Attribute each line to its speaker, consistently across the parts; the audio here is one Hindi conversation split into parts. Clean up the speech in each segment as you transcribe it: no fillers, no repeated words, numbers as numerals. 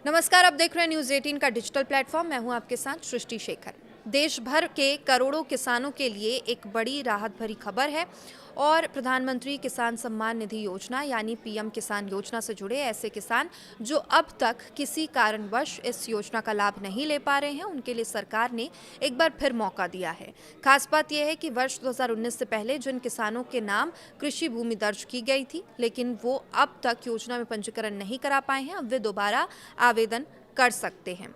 Speaker 1: नमस्कार, आप देख रहे हैं न्यूज़ 18 का डिजिटल प्लेटफॉर्म। मैं हूं आपके साथ सृष्टि शेखर। देश भर के करोड़ों किसानों के लिए एक बड़ी राहत भरी खबर है और प्रधानमंत्री किसान सम्मान निधि योजना यानी पीएम किसान योजना से जुड़े ऐसे किसान जो अब तक किसी कारणवश इस योजना का लाभ नहीं ले पा रहे हैं, उनके लिए सरकार ने एक बार फिर मौका दिया है। खास बात यह है कि वर्ष 2019 से पहले जिन किसानों के नाम कृषि भूमि दर्ज की गई थी लेकिन वो अब तक योजना में पंजीकरण नहीं करा पाए हैं, अब वे दोबारा आवेदन कर सकते हैं।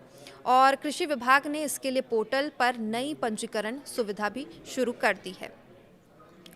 Speaker 1: और कृषि विभाग ने इसके लिए पोर्टल पर नई पंजीकरण सुविधा भी शुरू कर दी है।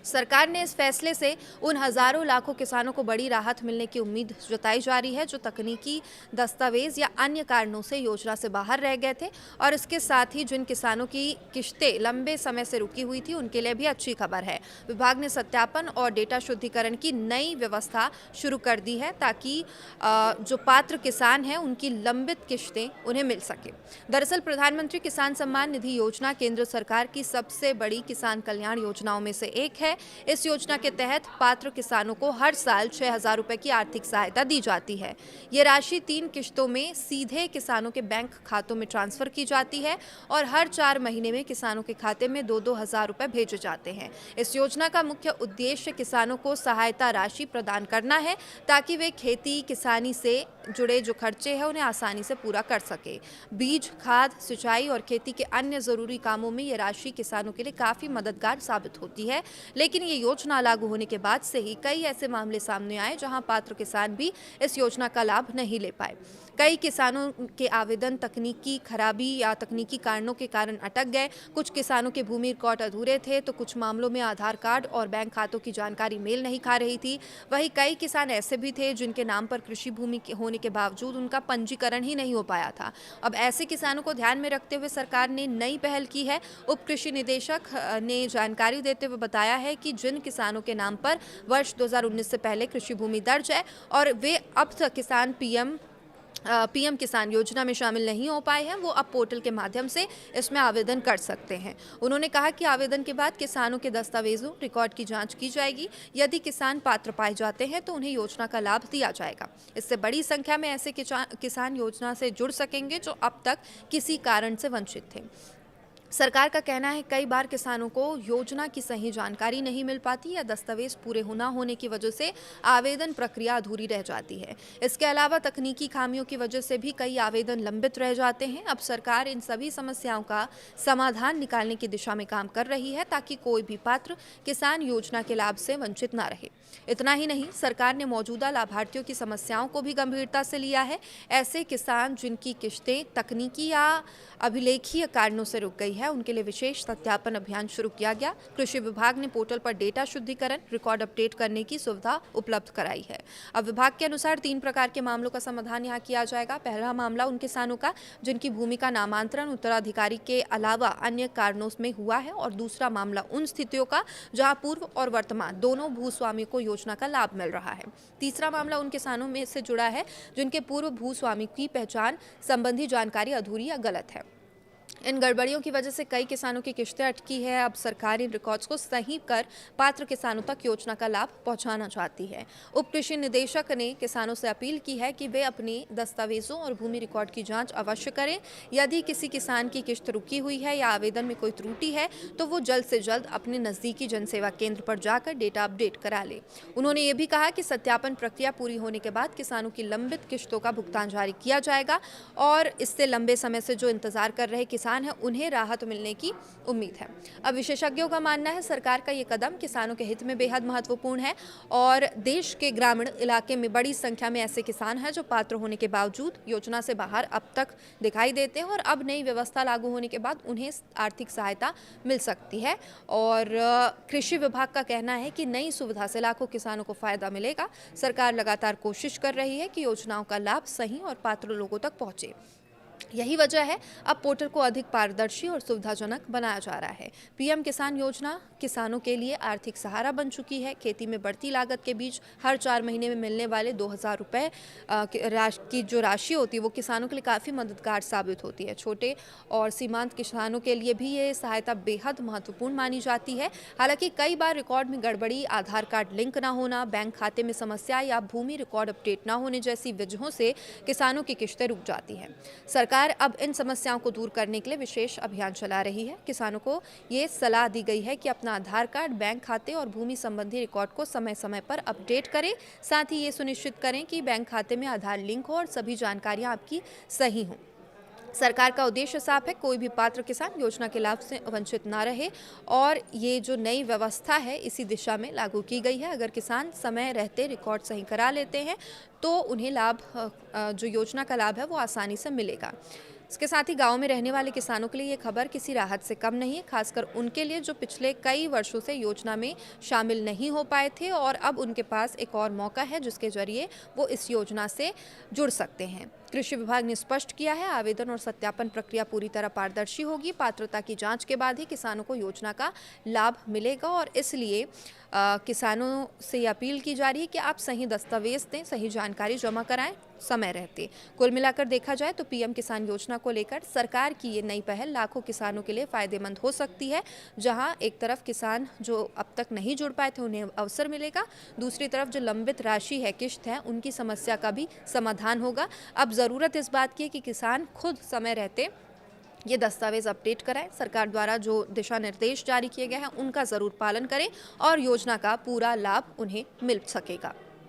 Speaker 1: सरकार ने इस फैसले से उन हजारों लाखों किसानों को बड़ी राहत मिलने की उम्मीद जताई जा रही है जो तकनीकी दस्तावेज या अन्य कारणों से योजना से बाहर रह गए थे। और इसके साथ ही जिन किसानों की किश्तें लंबे समय से रुकी हुई थी उनके लिए भी अच्छी खबर है। विभाग ने सत्यापन और डेटा शुद्धिकरण की नई व्यवस्था शुरू कर दी है ताकि जो पात्र किसान हैं उनकी लंबित किश्तें उन्हें मिल सके। दरअसल प्रधानमंत्री किसान सम्मान निधि योजना केंद्र सरकार की सबसे बड़ी किसान कल्याण योजनाओं में से एक है। इस योजना के तहत पात्र किसानों को हर साल 6,000 रुपए की आर्थिक सहायता दी जाती है। ये राशि 3 किश्तों में सीधे किसानों के बैंक खातों में ट्रांसफर की जाती है और हर 4 महीने में किसानों के खाते में 2-2 हज़ार रुपए भेजे जाते हैं। इस योजना का मुख्य उद्देश्य किसानों को सहायता राशि प्रदान करना है ताकि वे खेती किसानी से जुड़े जो खर्चे हैं उन्हें आसानी से पूरा कर सके। बीज, खाद, सिंचाई और खेती के अन्य जरूरी कामों में ये राशि किसानों के लिए काफी मददगार साबित होती है। लेकिन ये योजना लागू होने के बाद से ही कई ऐसे मामले सामने आए जहां पात्र किसान भी इस योजना का लाभ नहीं ले पाए। कई किसानों के आवेदन तकनीकी खराबी या तकनीकी कारणों के कारण अटक गए। कुछ किसानों के भूमि रिकॉर्ड अधूरे थे तो कुछ मामलों में आधार कार्ड और बैंक खातों की जानकारी मेल नहीं खा रही थी। वहीं कई किसान ऐसे भी थे जिनके नाम पर कृषि भूमि होने के बावजूद उनका पंजीकरण ही नहीं हो पाया था। अब ऐसे किसानों को ध्यान में रखते हुए सरकार ने नई पहल की है। उप कृषि निदेशक ने जानकारी देते हुए बताया है कि जिन किसानों के नाम पर वर्ष 2019 से पहले कृषि भूमि दर्ज है और वे अब तक किसान पीएम किसान योजना में शामिल नहीं हो पाए हैं, वो अब पोर्टल के माध्यम से इसमें आवेदन कर सकते हैं। उन्होंने कहा कि आवेदन के बाद किसानों के दस्तावेजों रिकॉर्ड की जांच की जाएगी। यदि किसान पात्र पाए जाते हैं तो उन्हें योजना का लाभ दिया जाएगा। इससे बड़ी संख्या में ऐसे किसान योजना से जुड़ सकेंगे जो अब तक किसी कारण से वंचित थे। सरकार का कहना है कई बार किसानों को योजना की सही जानकारी नहीं मिल पाती या दस्तावेज पूरे न होने की वजह से आवेदन प्रक्रिया अधूरी रह जाती है। इसके अलावा तकनीकी खामियों की वजह से भी कई आवेदन लंबित रह जाते हैं। अब सरकार इन सभी समस्याओं का समाधान निकालने की दिशा में काम कर रही है ताकि कोई भी पात्र किसान योजना के लाभ से वंचित न रहे। इतना ही नहीं, सरकार ने मौजूदा लाभार्थियों की समस्याओं को भी गंभीरता से लिया है। ऐसे किसान जिनकी किश्तें तकनीकी या अभिलेखीय कारणों से रुक गई है उनके लिए विशेष सत्यापन अभियान शुरू किया गया। कृषि विभाग ने पोर्टल पर डेटा शुद्धिकरण रिकॉर्ड अपडेट करने की सुविधा उपलब्ध कराई है। अब विभाग के अनुसार 3 प्रकार के मामलों का समाधान यहाँ किया जाएगा। पहला मामला उन किसानों का जिनकी भूमि का नामांतरण उत्तराधिकारी के अलावा अन्य कारणों में हुआ है और दूसरा मामला उन स्थितियों का जहाँ पूर्व और वर्तमान दोनों भूस्वामियों को योजना का लाभ मिल रहा है। तीसरा मामला उन किसानों में से जुड़ा है जिनके पूर्व भूस्वामी की पहचान संबंधी जानकारी अधूरी या गलत है। इन गड़बड़ियों की वजह से कई किसानों की किश्तें अटकी है। अब सरकार इन रिकॉर्ड्स को सही कर पात्र किसानों तक योजना का लाभ पहुंचाना चाहती है। उप कृषि निदेशक ने किसानों से अपील की है कि वे अपने दस्तावेजों और भूमि रिकॉर्ड की जांच अवश्य करें। यदि किसी किसान की किश्त रुकी हुई है या आवेदन में कोई त्रुटि है तो वो जल्द से जल्द अपने नजदीकी जनसेवा केंद्र पर जाकर डेटा अपडेट करा ले। उन्होंने ये भी कहा कि सत्यापन प्रक्रिया पूरी होने के बाद किसानों की लंबित किश्तों का भुगतान जारी किया जाएगा और इससे लंबे समय से जो इंतजार कर रहे किसान है उन्हें राहत मिलने की उम्मीद है। अब विशेषज्ञों का मानना है सरकार का ये कदम किसानों के हित में बेहद महत्वपूर्ण है और देश के ग्रामीण इलाके में बड़ी संख्या में ऐसे किसान हैं जो पात्र होने के बावजूद योजना से बाहर अब तक दिखाई देते हैं और अब नई व्यवस्था लागू होने के बाद उन्हें आर्थिक सहायता मिल सकती है। और कृषि विभाग का कहना है कि नई सुविधा से लाखों किसानों को फायदा मिलेगा। सरकार लगातार कोशिश कर रही है कि योजनाओं का लाभ सही और पात्र लोगों तक पहुंचे। यही वजह है अब पोर्टल को अधिक पारदर्शी और सुविधाजनक बनाया जा रहा है। पीएम किसान योजना किसानों के लिए आर्थिक सहारा बन चुकी है। खेती में बढ़ती लागत के बीच हर 4 महीने में मिलने वाले 2,000 रुपये की जो राशि होती है वो किसानों के लिए काफ़ी मददगार साबित होती है। छोटे और सीमांत किसानों के लिए भी ये सहायता बेहद महत्वपूर्ण मानी जाती है। हालांकि कई बार रिकॉर्ड में गड़बड़ी, आधार कार्ड लिंक ना होना, बैंक खाते में समस्या या भूमि रिकॉर्ड अपडेट ना होने जैसी वजहों से किसानों की किश्तें रुक जाती हैं। सरकार अब इन समस्याओं को दूर करने के लिए विशेष अभियान चला रही है। किसानों को ये सलाह दी गई है कि अपना आधार कार्ड, बैंक खाते और भूमि संबंधी रिकॉर्ड को समय समय पर अपडेट करें। साथ ही ये सुनिश्चित करें कि बैंक खाते में आधार लिंक हो और सभी जानकारियां आपकी सही हों। सरकार का उद्देश्य साफ है, कोई भी पात्र किसान योजना के लाभ से वंचित ना रहे और ये जो नई व्यवस्था है इसी दिशा में लागू की गई है। अगर किसान समय रहते रिकॉर्ड सही करा लेते हैं तो उन्हें लाभ जो योजना का लाभ है वो आसानी से मिलेगा। इसके साथ ही गांव में रहने वाले किसानों के लिए ये खबर किसी राहत से कम नहीं है, खासकर उनके लिए जो पिछले कई वर्षों से योजना में शामिल नहीं हो पाए थे और अब उनके पास एक और मौका है जिसके जरिए वो इस योजना से जुड़ सकते हैं। कृषि विभाग ने स्पष्ट किया है, आवेदन और सत्यापन प्रक्रिया पूरी तरह पारदर्शी होगी। पात्रता की जांच के बाद ही किसानों को योजना का लाभ मिलेगा और इसलिए किसानों से ये अपील की जा रही है कि आप सही दस्तावेज दें, सही जानकारी जमा कराएं समय रहते। कुल मिलाकर देखा जाए तो पीएम किसान योजना को लेकर सरकार की ये नई पहल लाखों किसानों के लिए फायदेमंद हो सकती है। जहां एक तरफ किसान जो अब तक नहीं जुड़ पाए थे उन्हें अवसर मिलेगा, दूसरी तरफ जो लंबित राशि है, किश्त है, उनकी समस्या का भी समाधान होगा। अब ज़रूरत इस बात की है कि किसान खुद समय रहते ये दस्तावेज अपडेट कराएं। सरकार द्वारा जो दिशा निर्देश जारी किए गए हैं उनका ज़रूर पालन करें और योजना का पूरा लाभ उन्हें मिल सकेगा।